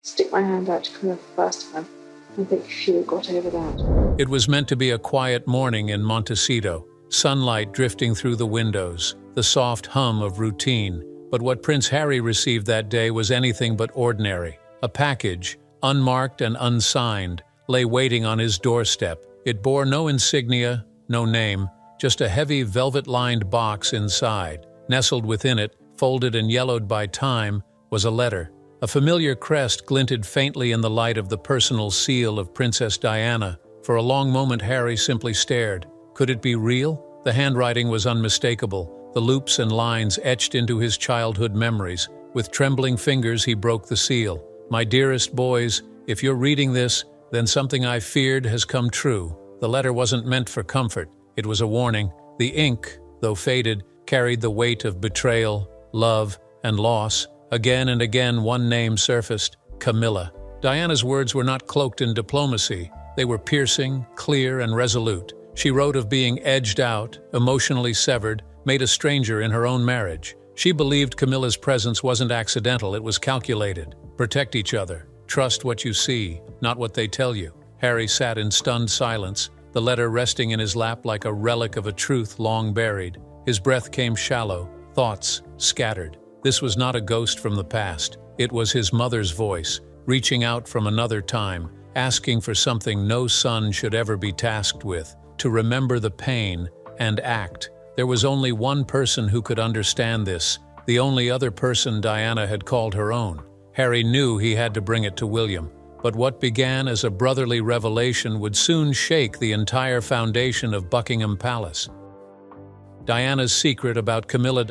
Stick my hand out to Camilla for the first time and think she had got over that. It was meant to be a quiet morning in Montecito, sunlight drifting through the windows, the soft hum of routine. But what Prince Harry received that day was anything but ordinary. A package, unmarked and unsigned, lay waiting on his doorstep. It bore no insignia, no name, just a heavy velvet-lined box inside. Nestled within it, folded and yellowed by time, was a letter. A familiar crest glinted faintly in the light of the personal seal of Princess Diana. For a long moment Harry simply stared. Could it be real? The handwriting was unmistakable, the loops and lines etched into his childhood memories. With trembling fingers he broke the seal. "My dearest boys, if you're reading this, then something I feared has come true." The letter wasn't meant for comfort. It was a warning. The ink, though faded, carried the weight of betrayal, love, and loss. Again and again one name surfaced: Camilla. Diana's words were not cloaked in diplomacy. They were piercing, clear, and resolute. She wrote of being edged out, emotionally severed, made a stranger in her own marriage. She believed Camilla's presence wasn't accidental, it was calculated. Protect each other. Trust what you see, not what they tell you. Harry sat in stunned silence, the letter resting in his lap like a relic of a truth long buried. His breath came shallow, thoughts scattered. This was not a ghost from the past. It was his mother's voice, reaching out from another time, asking for something no son should ever be tasked with: to remember the pain and act. There was only one person who could understand this, the only other person Diana had called her own. Harry knew he had to bring it to William, but what began as a brotherly revelation would soon shake the entire foundation of Buckingham Palace. Diana's secret about Camilla.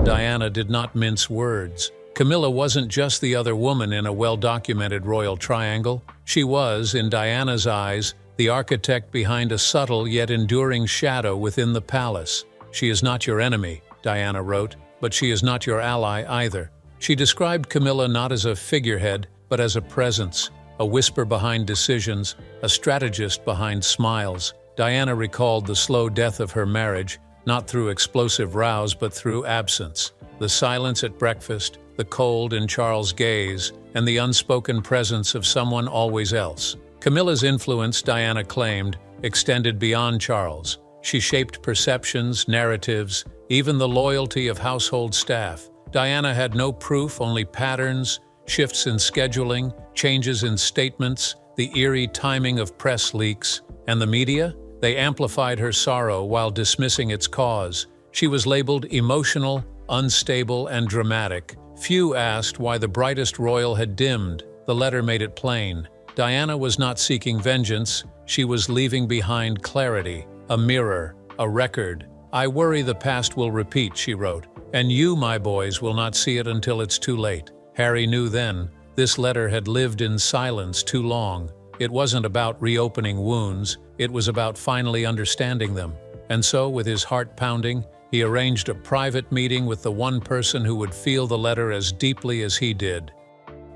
Diana did not mince words. Camilla wasn't just the other woman in a well-documented royal triangle. She was, in Diana's eyes, the architect behind a subtle yet enduring shadow within the palace. "She is not your enemy," Diana wrote, "but she is not your ally either." She described Camilla not as a figurehead, but as a presence, a whisper behind decisions, a strategist behind smiles. Diana recalled the slow death of her marriage, not through explosive rows but through absence. The silence at breakfast, the cold in Charles' gaze, and the unspoken presence of someone always else. Camilla's influence, Diana claimed, extended beyond Charles. She shaped perceptions, narratives, even the loyalty of household staff. Diana had no proof, only patterns, shifts in scheduling, changes in statements, the eerie timing of press leaks. And the media? They amplified her sorrow while dismissing its cause. She was labeled emotional, unstable, and dramatic. Few asked why the brightest royal had dimmed. The letter made it plain. Diana was not seeking vengeance, she was leaving behind clarity, a mirror, a record. "I worry the past will repeat," she wrote, "and you, my boys, will not see it until it's too late." Harry knew then, this letter had lived in silence too long. It wasn't about reopening wounds, it was about finally understanding them. And so, with his heart pounding, he arranged a private meeting with the one person who would feel the letter as deeply as he did.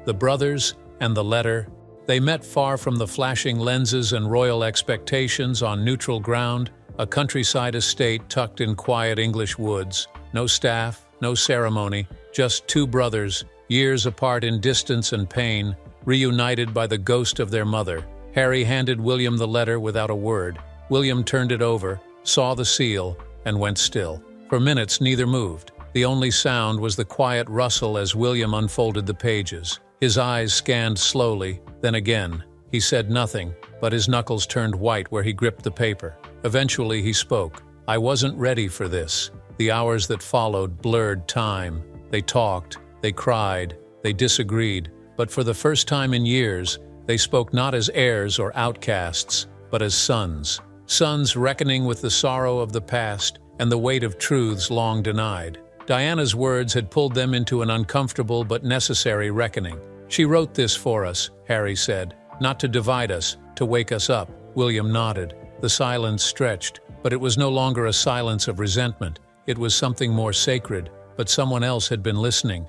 The brothers and the letter. They met far from the flashing lenses and royal expectations on neutral ground, a countryside estate tucked in quiet English woods. No staff, no ceremony, just two brothers, years apart in distance and pain, reunited by the ghost of their mother. Harry handed William the letter without a word. William turned it over, saw the seal, and went still. For minutes neither moved. The only sound was the quiet rustle as William unfolded the pages. His eyes scanned slowly, then again. He said nothing, but his knuckles turned white where he gripped the paper. Eventually he spoke. "I wasn't ready for this." The hours that followed blurred time. They talked, they cried, they disagreed, but for the first time in years, they spoke not as heirs or outcasts, but as sons. Sons reckoning with the sorrow of the past and the weight of truths long denied. Diana's words had pulled them into an uncomfortable but necessary reckoning. "She wrote this for us," Harry said, "not to divide us, to wake us up." William nodded. The silence stretched, but it was no longer a silence of resentment. It was something more sacred, but someone else had been listening.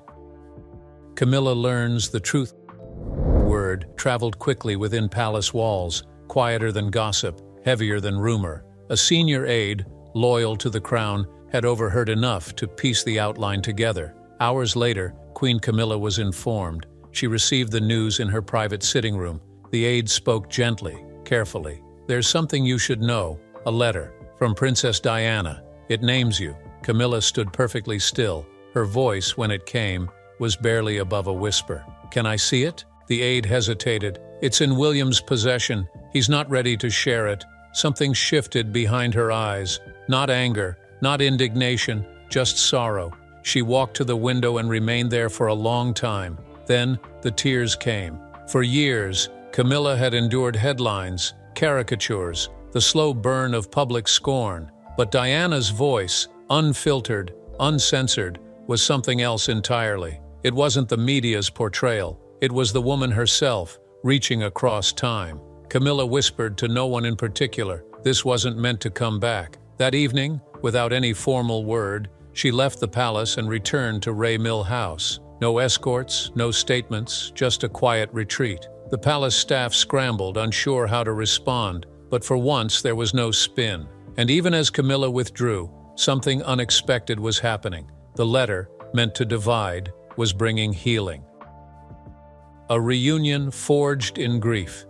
Camilla learns the truth. Word traveled quickly within palace walls, quieter than gossip, heavier than rumor. A senior aide, loyal to the crown, had overheard enough to piece the outline together. Hours later, Queen Camilla was informed. She received the news in her private sitting room. The aide spoke gently, carefully. "There's something you should know. A letter. From Princess Diana. It names you." Camilla stood perfectly still. Her voice, when it came, was barely above a whisper. "Can I see it?" The aide hesitated. "It's in William's possession. He's not ready to share it." Something shifted behind her eyes. Not anger, not indignation, just sorrow. She walked to the window and remained there for a long time. Then the tears came. For years, Camilla had endured headlines, caricatures, the slow burn of public scorn. But Diana's voice, unfiltered, uncensored, was something else entirely. It wasn't the media's portrayal. It was the woman herself, reaching across time. Camilla whispered to no one in particular. This wasn't meant to come back. That evening, without any formal word, she left the palace and returned to Ray Mill House. No escorts, no statements, just a quiet retreat. The palace staff scrambled, unsure how to respond, but for once there was no spin. And even as Camilla withdrew, something unexpected was happening. The letter, meant to divide, was bringing healing. A reunion forged in grief.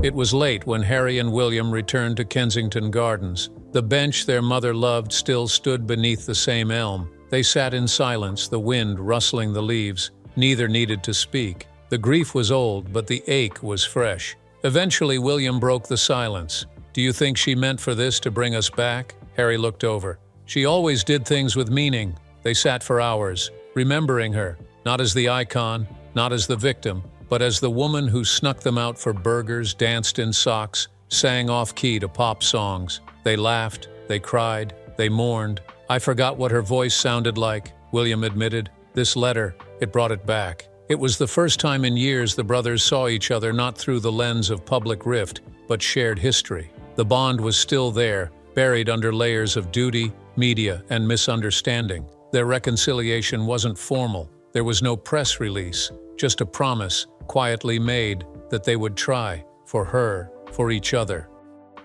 It was late when Harry and William returned to Kensington Gardens. The bench their mother loved still stood beneath the same elm. They sat in silence, the wind rustling the leaves. Neither needed to speak. The grief was old, but the ache was fresh. Eventually, William broke the silence. "Do you think she meant for this to bring us back?" Harry looked over. "She always did things with meaning." They sat for hours, remembering her, not as the icon, not as the victim, but as the woman who snuck them out for burgers, danced in socks, sang off-key to pop songs. They laughed, they cried, they mourned. "I forgot what her voice sounded like," William admitted. "This letter, it brought it back." It was the first time in years the brothers saw each other not through the lens of public rift, but shared history. The bond was still there, buried under layers of duty, media, and misunderstanding. Their reconciliation wasn't formal. There was no press release, just a promise, quietly made, that they would try, for her, for each other.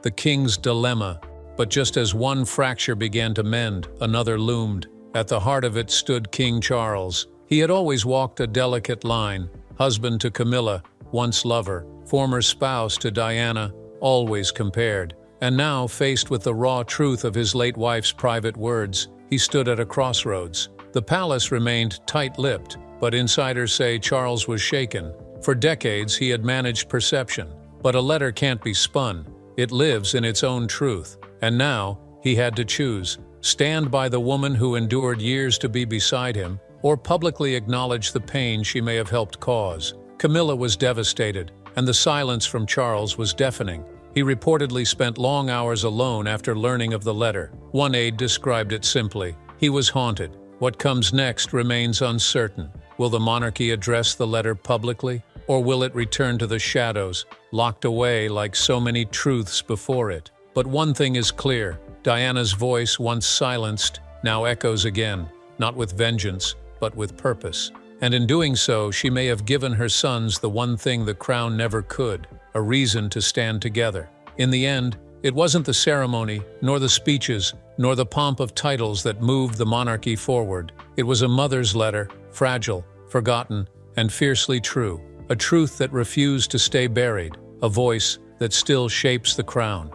The king's dilemma. But just as one fracture began to mend, another loomed. At the heart of it stood King Charles. He had always walked a delicate line, husband to Camilla, once lover, former spouse to Diana, always compared. And now, faced with the raw truth of his late wife's private words, he stood at a crossroads. The palace remained tight-lipped, but insiders say Charles was shaken. For decades he had managed perception. But a letter can't be spun. It lives in its own truth. And now, he had to choose. Stand by the woman who endured years to be beside him, or publicly acknowledge the pain she may have helped cause. Camilla was devastated, and the silence from Charles was deafening. He reportedly spent long hours alone after learning of the letter. One aide described it simply: he was haunted. What comes next remains uncertain. Will the monarchy address the letter publicly, or will it return to the shadows, locked away like so many truths before it? But one thing is clear: Diana's voice, once silenced, now echoes again, not with vengeance, but with purpose. And in doing so, she may have given her sons the one thing the crown never could: a reason to stand together. In the end, it wasn't the ceremony, nor the speeches, nor the pomp of titles that moved the monarchy forward. It was a mother's letter, fragile, forgotten, and fiercely true. A truth that refused to stay buried, a voice that still shapes the crown.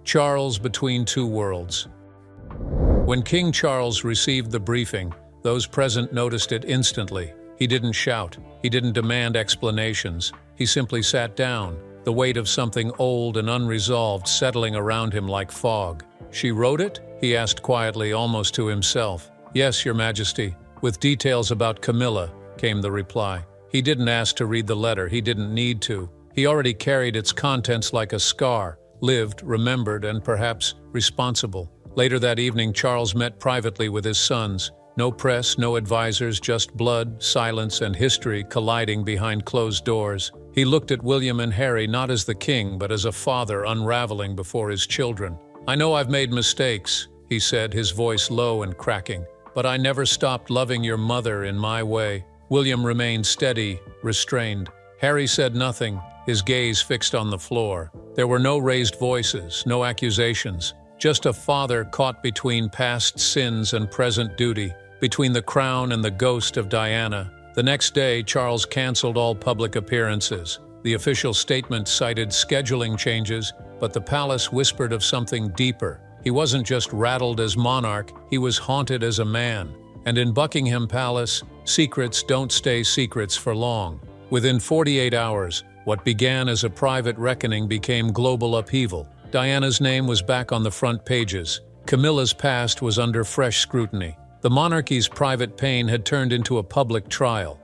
Charles between two worlds. When King Charles received the briefing, those present noticed it instantly. He didn't shout. He didn't demand explanations. He simply sat down, the weight of something old and unresolved settling around him like fog. "She wrote it?" he asked quietly, almost to himself. "Yes, Your Majesty. With details about Camilla," came the reply. He didn't ask to read the letter. He didn't need to. He already carried its contents like a scar, lived, remembered, and perhaps responsible. Later that evening, Charles met privately with his sons. No press, no advisors, just blood, silence, and history colliding behind closed doors. He looked at William and Harry not as the king, but as a father unraveling before his children. "I know I've made mistakes," he said, his voice low and cracking, "but I never stopped loving your mother in my way." William remained steady, restrained. Harry said nothing, his gaze fixed on the floor. There were no raised voices, no accusations, just a father caught between past sins and present duty, between the crown and the ghost of Diana. The next day, Charles canceled all public appearances. The official statement cited scheduling changes, but the palace whispered of something deeper. He wasn't just rattled as monarch, he was haunted as a man. And in Buckingham Palace, secrets don't stay secrets for long. Within 48 hours, what began as a private reckoning became global upheaval. Diana's name was back on the front pages. Camilla's past was under fresh scrutiny. The monarchy's private pain had turned into a public trial.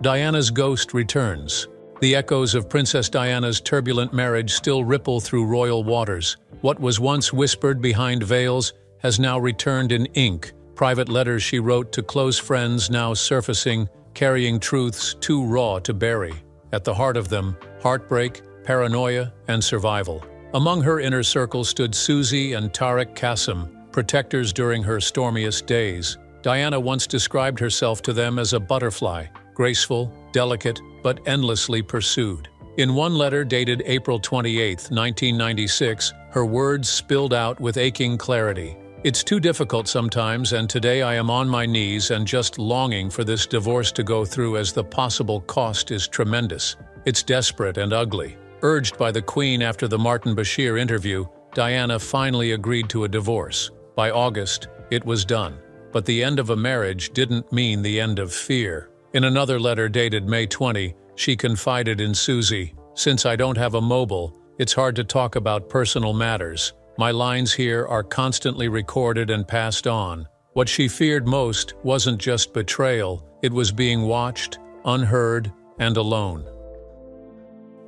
Diana's ghost returns. The echoes of Princess Diana's turbulent marriage still ripple through royal waters. What was once whispered behind veils has now returned in ink. Private letters she wrote to close friends now surfacing, carrying truths too raw to bury. At the heart of them, heartbreak, paranoia, and survival. Among her inner circle stood Susie and Tariq Qasim, protectors during her stormiest days. Diana once described herself to them as a butterfly, graceful, delicate, but endlessly pursued. In one letter dated April 28, 1996, her words spilled out with aching clarity. "It's too difficult sometimes, and today I am on my knees and just longing for this divorce to go through as the possible cost is tremendous. It's desperate and ugly." Urged by the Queen after the Martin Bashir interview, Diana finally agreed to a divorce. By August, it was done. But the end of a marriage didn't mean the end of fear. In another letter dated May 20, she confided in Susie, "Since I don't have a mobile, it's hard to talk about personal matters. My lines here are constantly recorded and passed on." What she feared most wasn't just betrayal, it was being watched, unheard, and alone.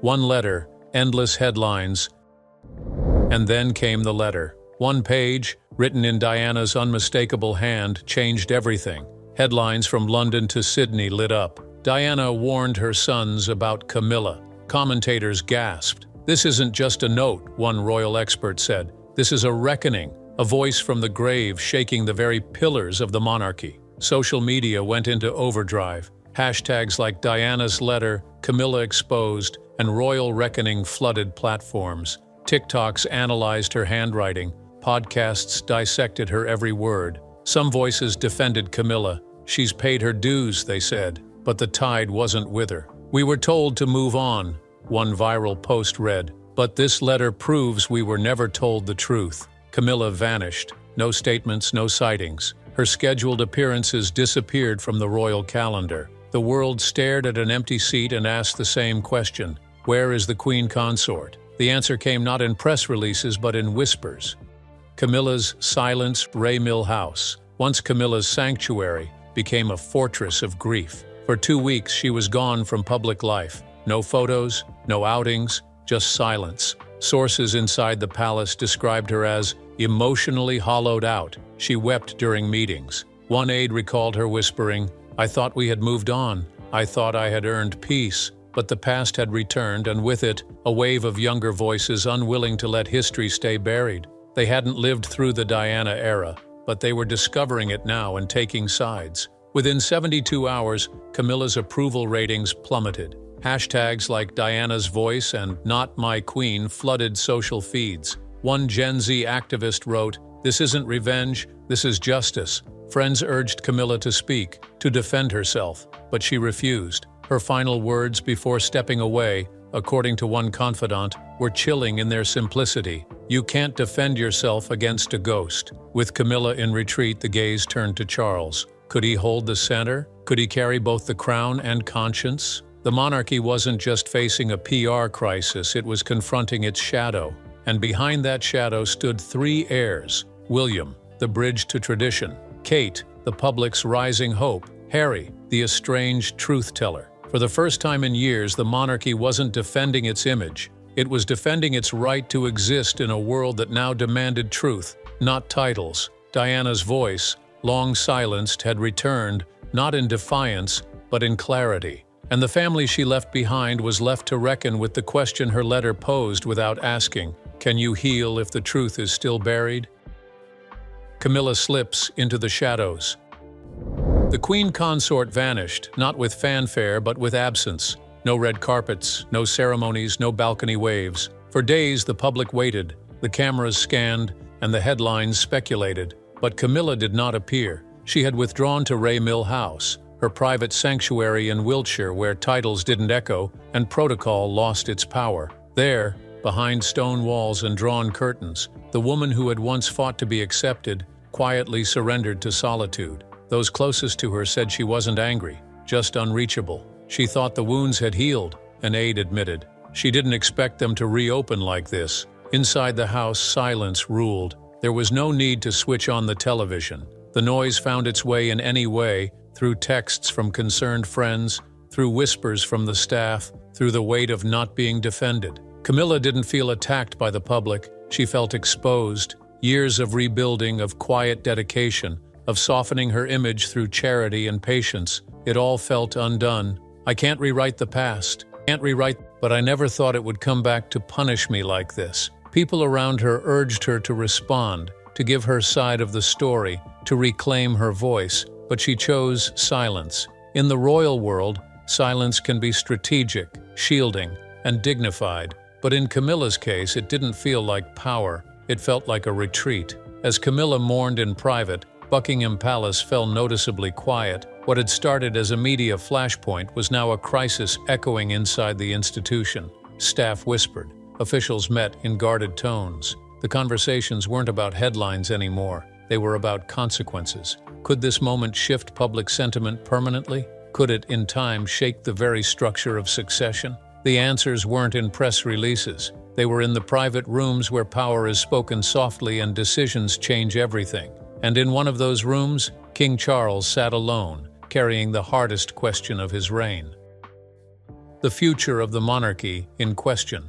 One letter, endless headlines, and then came the letter. One page, written in Diana's unmistakable hand, changed everything. Headlines from London to Sydney lit up. Diana warned her sons about Camilla. Commentators gasped. "This isn't just a note," one royal expert said. "This is a reckoning, a voice from the grave shaking the very pillars of the monarchy." Social media went into overdrive. Hashtags like Diana's letter, Camilla exposed, and royal reckoning flooded platforms. TikToks analyzed her handwriting. Podcasts dissected her every word. Some voices defended Camilla. "She's paid her dues," they said. But the tide wasn't with her. "We were told to move on," one viral post read. But this letter proves we were never told the truth. Camilla vanished. No statements, no sightings. Her scheduled appearances disappeared from the royal calendar. The world stared at an empty seat and asked the same question: where is the Queen Consort? The answer came not in press releases but in whispers. Camilla's silence, Ray Mill House, once Camilla's sanctuary, became a fortress of grief. For 2 weeks she was gone from public life. No photos, no outings, just silence. Sources inside the palace described her as emotionally hollowed out. She wept during meetings. One aide recalled her whispering, "I thought we had moved on. I thought I had earned peace." But the past had returned, and with it, a wave of younger voices unwilling to let history stay buried. They hadn't lived through the Diana era, but they were discovering it now and taking sides. Within 72 hours, Camilla's approval ratings plummeted. Hashtags like Diana's voice and Not My Queen flooded social feeds. One Gen Z activist wrote, "This isn't revenge, this is justice." Friends urged Camilla to speak, to defend herself, but she refused. Her final words before stepping away, according to one confidant, were chilling in their simplicity. "You can't defend yourself against a ghost." With Camilla in retreat, the gaze turned to Charles. Could he hold the center? Could he carry both the crown and conscience? The monarchy wasn't just facing a PR crisis, it was confronting its shadow. And behind that shadow stood 3 heirs: William, the bridge to tradition; Kate, the public's rising hope; Harry, the estranged truth-teller. For the first time in years, the monarchy wasn't defending its image. It was defending its right to exist in a world that now demanded truth, not titles. Diana's voice, long silenced, had returned, not in defiance, but in clarity. And the family she left behind was left to reckon with the question her letter posed without asking: can you heal if the truth is still buried? Camilla slips into the shadows. The Queen Consort vanished, not with fanfare but with absence. No red carpets, no ceremonies, no balcony waves. For days the public waited, the cameras scanned, and the headlines speculated. But Camilla did not appear. She had withdrawn to Ray Mill House. her private sanctuary in Wiltshire where titles didn't echo and protocol lost its power. There, behind stone walls and drawn curtains, the woman who had once fought to be accepted quietly surrendered to solitude. Those closest to her said she wasn't angry, just unreachable. She thought the wounds had healed, an aide admitted. She didn't expect them to reopen like this. Inside the house, silence ruled. There was no need to switch on the television. The noise found its way in any way, through texts from concerned friends, through whispers from the staff, through the weight of not being defended. Camilla didn't feel attacked by the public. She felt exposed. Years of rebuilding, of quiet dedication, of softening her image through charity and patience. It all felt undone. I can't rewrite the past. But I never thought it would come back to punish me like this. People around her urged her to respond, to give her side of the story, to reclaim her voice, but she chose silence. In the royal world, silence can be strategic, shielding, and dignified. But in Camilla's case, it didn't feel like power. It felt like a retreat. As Camilla mourned in private, Buckingham Palace fell noticeably quiet. What had started as a media flashpoint was now a crisis echoing inside the institution. Staff whispered. Officials met in guarded tones. The conversations weren't about headlines anymore. They were about consequences. Could this moment shift public sentiment permanently? Could it, in time, shake the very structure of succession? The answers weren't in press releases. They were in the private rooms where power is spoken softly and decisions change everything. And in one of those rooms, King Charles sat alone, carrying the hardest question of his reign. The future of the monarchy in question.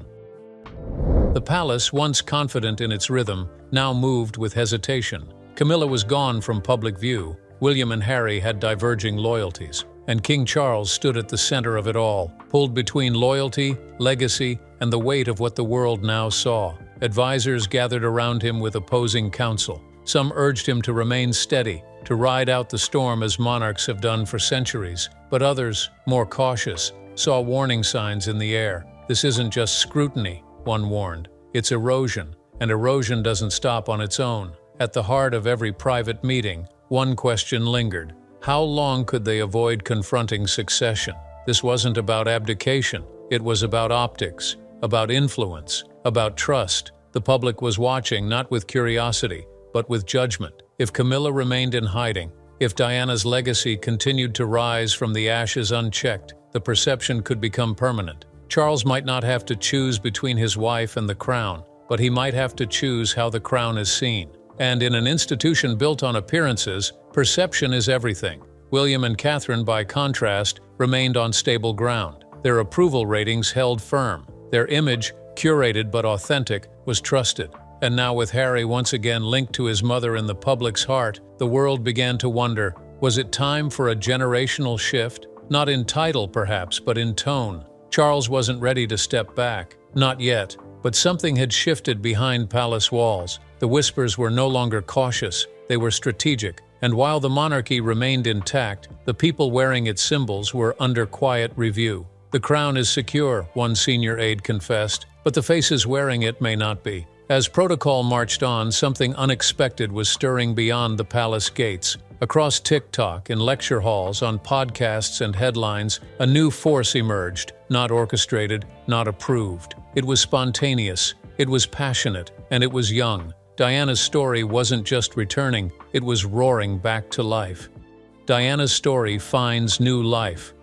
The palace, once confident in its rhythm, now moved with hesitation. Camilla was gone from public view. William and Harry had diverging loyalties. And King Charles stood at the center of it all, pulled between loyalty, legacy, and the weight of what the world now saw. Advisors gathered around him with opposing counsel. Some urged him to remain steady, to ride out the storm as monarchs have done for centuries. But others, more cautious, saw warning signs in the air. This isn't just scrutiny, one warned. It's erosion, and erosion doesn't stop on its own. At the heart of every private meeting, one question lingered. How long could they avoid confronting succession? This wasn't about abdication. It was about optics, about influence, about trust. The public was watching not with curiosity, but with judgment. If Camilla remained in hiding, if Diana's legacy continued to rise from the ashes unchecked, the perception could become permanent. Charles might not have to choose between his wife and the crown, but he might have to choose how the crown is seen. And in an institution built on appearances, perception is everything. William and Catherine, by contrast, remained on stable ground. Their approval ratings held firm. Their image, curated but authentic, was trusted. And now with Harry once again linked to his mother in the public's heart, the world began to wonder, was it time for a generational shift? Not in title, perhaps, but in tone. Charles wasn't ready to step back. Not yet. But something had shifted behind palace walls. The whispers were no longer cautious. They were strategic. And while the monarchy remained intact, the people wearing its symbols were under quiet review. The crown is secure, one senior aide confessed, but the faces wearing it may not be. As protocol marched on, something unexpected was stirring beyond the palace gates. Across TikTok, in lecture halls, on podcasts and headlines, a new force emerged, not orchestrated, not approved. It was spontaneous, it was passionate, and it was young. Diana's story wasn't just returning, it was roaring back to life. Diana's story finds new life.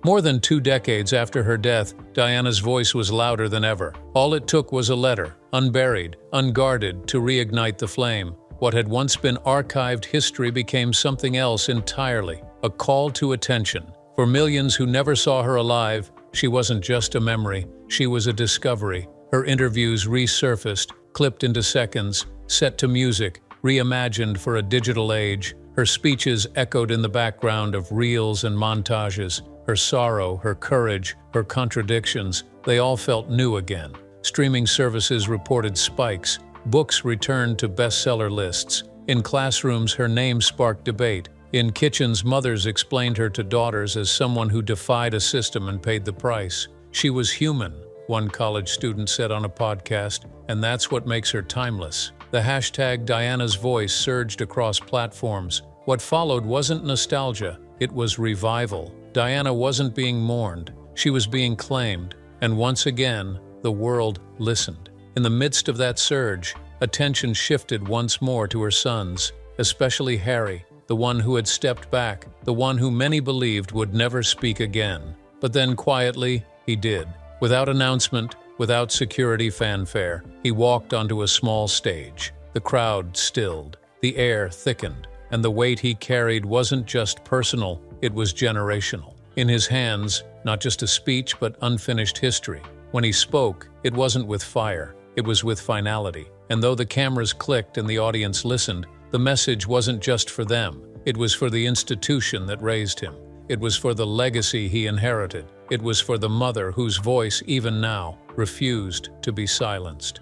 More than 2 decades after her death, Diana's voice was louder than ever. All it took was a letter, unburied, unguarded, to reignite the flame. What had once been archived history became something else entirely, a call to attention. For millions who never saw her alive, she wasn't just a memory, she was a discovery. Her interviews resurfaced, clipped into seconds, set to music, reimagined for a digital age. Her speeches echoed in the background of reels and montages. Her sorrow, her courage, her contradictions, they all felt new again. Streaming services reported spikes. Books returned to bestseller lists. In classrooms, her name sparked debate. In kitchens, mothers explained her to daughters as someone who defied a system and paid the price. She was human, one college student said on a podcast, and that's what makes her timeless. The hashtag Diana's voice surged across platforms. What followed wasn't nostalgia. It was revival. Diana wasn't being mourned. She was being claimed. And once again, the world listened. In the midst of that surge, attention shifted once more to her sons, especially Harry, the one who had stepped back, the one who many believed would never speak again. But then quietly, he did. Without announcement, without security fanfare, he walked onto a small stage. The crowd stilled, the air thickened, and the weight he carried wasn't just personal, it was generational. In his hands, not just a speech but unfinished history. When he spoke, it wasn't with fire, it was with finality. And though the cameras clicked and the audience listened, the message wasn't just for them. It was for the institution that raised him. It was for the legacy he inherited. It was for the mother whose voice, even now, refused to be silenced.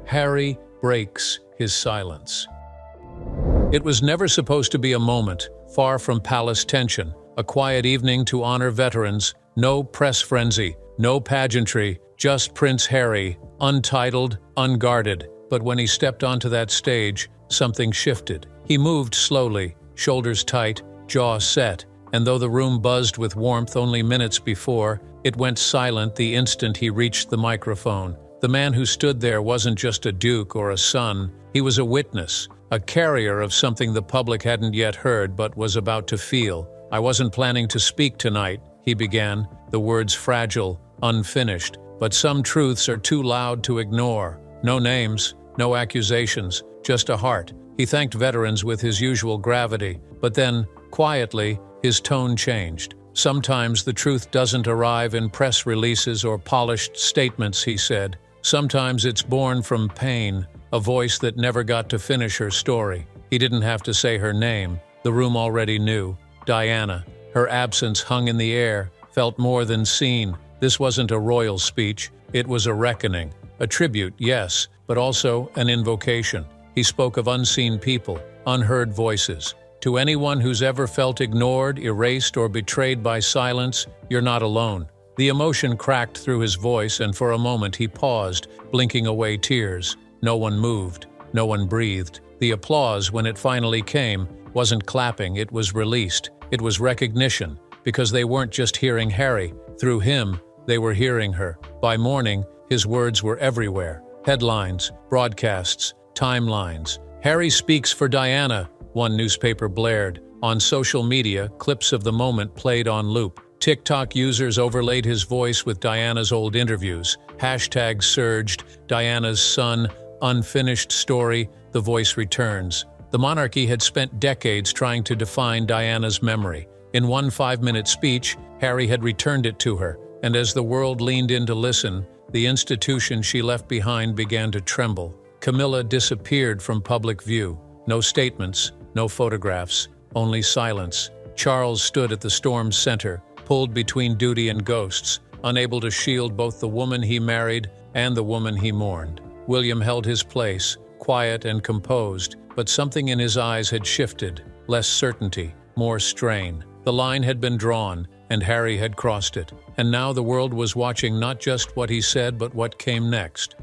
Harry breaks his silence. It was never supposed to be a moment, far from palace tension, a quiet evening to honor veterans, no press frenzy, no pageantry, just Prince Harry, untitled, unguarded. But when he stepped onto that stage, something shifted. He moved slowly, shoulders tight, jaw set, and though the room buzzed with warmth only minutes before, it went silent the instant he reached the microphone. The man who stood there wasn't just a duke or a son, he was a witness, a carrier of something the public hadn't yet heard but was about to feel. "I wasn't planning to speak tonight," he began, the words fragile, unfinished, but some truths are too loud to ignore. No names, no accusations, just a heart. He thanked veterans with his usual gravity, but then, quietly, his tone changed. "Sometimes the truth doesn't arrive in press releases or polished statements," he said. "Sometimes it's born from pain, a voice that never got to finish her story." He didn't have to say her name. The room already knew. Diana. Her absence hung in the air, felt more than seen. This wasn't a royal speech. It was a reckoning. A tribute, yes, but also an invocation. He spoke of unseen people, unheard voices. To anyone who's ever felt ignored, erased, or betrayed by silence, you're not alone. The emotion cracked through his voice, and for a moment he paused, blinking away tears. No one moved. No one breathed. The applause, when it finally came, wasn't clapping, it was released. It was recognition, because they weren't just hearing Harry. Through him, they were hearing her. By morning, his words were everywhere. Headlines, broadcasts, timelines. "Harry speaks for Diana," one newspaper blared. On social media, clips of the moment played on loop. TikTok users overlaid his voice with Diana's old interviews. Hashtags surged, "Diana's son," "unfinished story," "the voice returns." The monarchy had spent decades trying to define Diana's memory. In one 5-minute speech, Harry had returned it to her, and as the world leaned in to listen, the institution she left behind began to tremble. Camilla disappeared from public view. No statements, no photographs, only silence. Charles stood at the storm's center, pulled between duty and ghosts, unable to shield both the woman he married and the woman he mourned. William held his place, quiet and composed, but something in his eyes had shifted. Less certainty, more strain. The line had been drawn, and Harry had crossed it. And now the world was watching not just what he said, but what came next.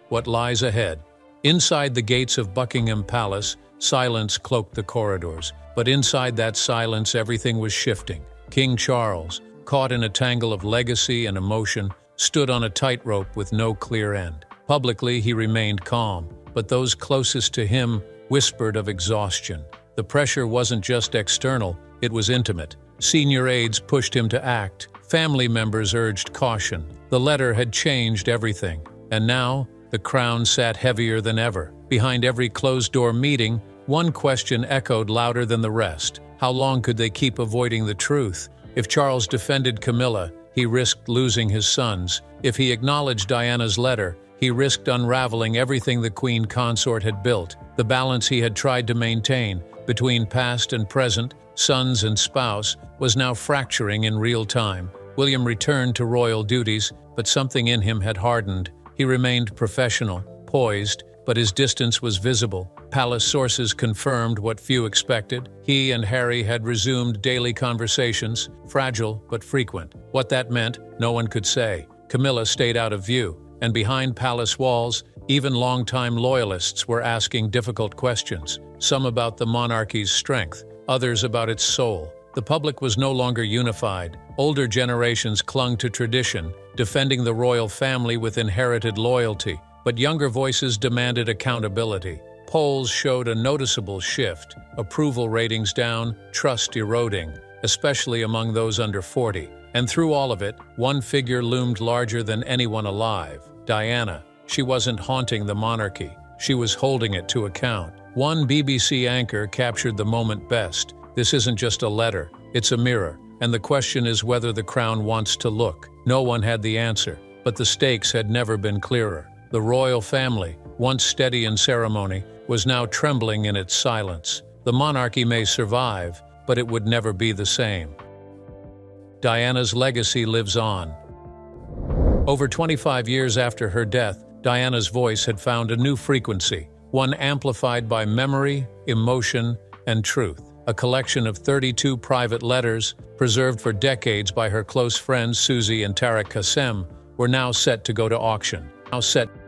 What lies ahead. Inside the gates of Buckingham Palace, silence cloaked the corridors. But inside that silence, everything was shifting. King Charles, caught in a tangle of legacy and emotion, stood on a tightrope with no clear end. Publicly, he remained calm, but those closest to him whispered of exhaustion. The pressure wasn't just external, it was intimate. Senior aides pushed him to act. Family members urged caution. The letter had changed everything. And now, the crown sat heavier than ever. Behind every closed-door meeting, one question echoed louder than the rest. How long could they keep avoiding the truth? If Charles defended Camilla, he risked losing his sons. If he acknowledged Diana's letter, he risked unraveling everything the Queen consort had built. The balance he had tried to maintain between past and present, sons and spouse, was now fracturing in real time. William returned to royal duties, but something in him had hardened. He remained professional, poised, but his distance was visible. Palace sources confirmed what few expected. He and Harry had resumed daily conversations, fragile but frequent. What that meant, no one could say. Camilla stayed out of view, and behind palace walls, even longtime loyalists were asking difficult questions, some about the monarchy's strength, others about its soul. The public was no longer unified. Older generations clung to tradition, defending the royal family with inherited loyalty, but younger voices demanded accountability. Polls showed a noticeable shift, approval ratings down, trust eroding, especially among those under 40. And through all of it, one figure loomed larger than anyone alive: Diana. She wasn't haunting the monarchy, she was holding it to account. One BBC anchor captured the moment best. "This isn't just a letter, it's a mirror, and the question is whether the crown wants to look." No one had the answer, but the stakes had never been clearer. The royal family, once steady in ceremony, was now trembling in its silence. The monarchy may survive, but it would never be the same. Diana's legacy lives on. Over 25 years after her death, Diana's voice had found a new frequency, one amplified by memory, emotion, and truth. A collection of 32 private letters, preserved for decades by her close friends Susie and Tariq Qassem, were now set to go to auction.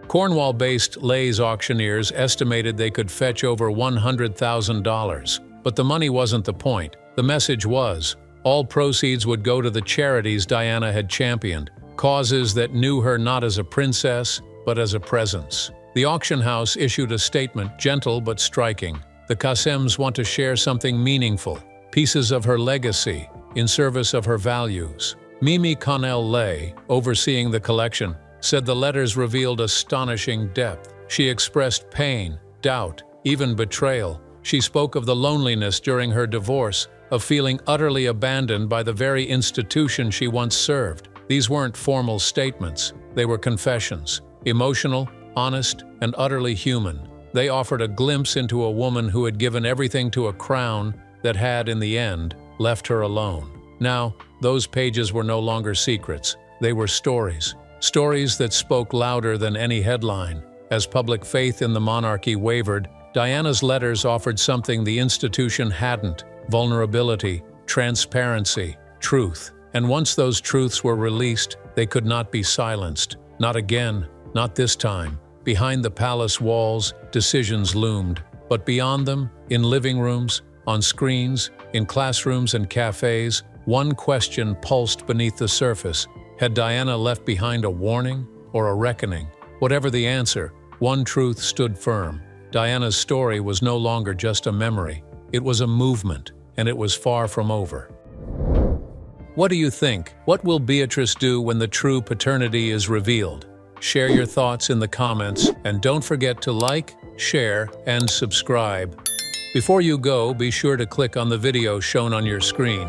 Cornwall-based Leys auctioneers estimated they could fetch over $100,000. But the money wasn't the point. The message was, all proceeds would go to the charities Diana had championed, causes that knew her not as a princess, but as a presence. The auction house issued a statement, gentle but striking. The Qassems want to share something meaningful, pieces of her legacy, in service of her values. Mimi Connell Lay, overseeing the collection, said the letters revealed astonishing depth. She expressed pain, doubt, even betrayal. She spoke of the loneliness during her divorce, of feeling utterly abandoned by the very institution she once served. These weren't formal statements, they were confessions, emotional, honest, and utterly human. They offered a glimpse into a woman who had given everything to a crown that had, in the end, left her alone. Now, those pages were no longer secrets. They were stories. Stories that spoke louder than any headline. As public faith in the monarchy wavered, Diana's letters offered something the institution hadn't: vulnerability, transparency, truth. And once those truths were released, they could not be silenced. Not again, not this time. Behind the palace walls, decisions loomed. But beyond them, in living rooms, on screens, in classrooms and cafes, one question pulsed beneath the surface. Had Diana left behind a warning or a reckoning? Whatever the answer, one truth stood firm. Diana's story was no longer just a memory. It was a movement, and it was far from over. What do you think? What will Beatrice do when the true paternity is revealed? Share your thoughts in the comments, and don't forget to like, share, and subscribe. Before you go, be sure to click on the video shown on your screen.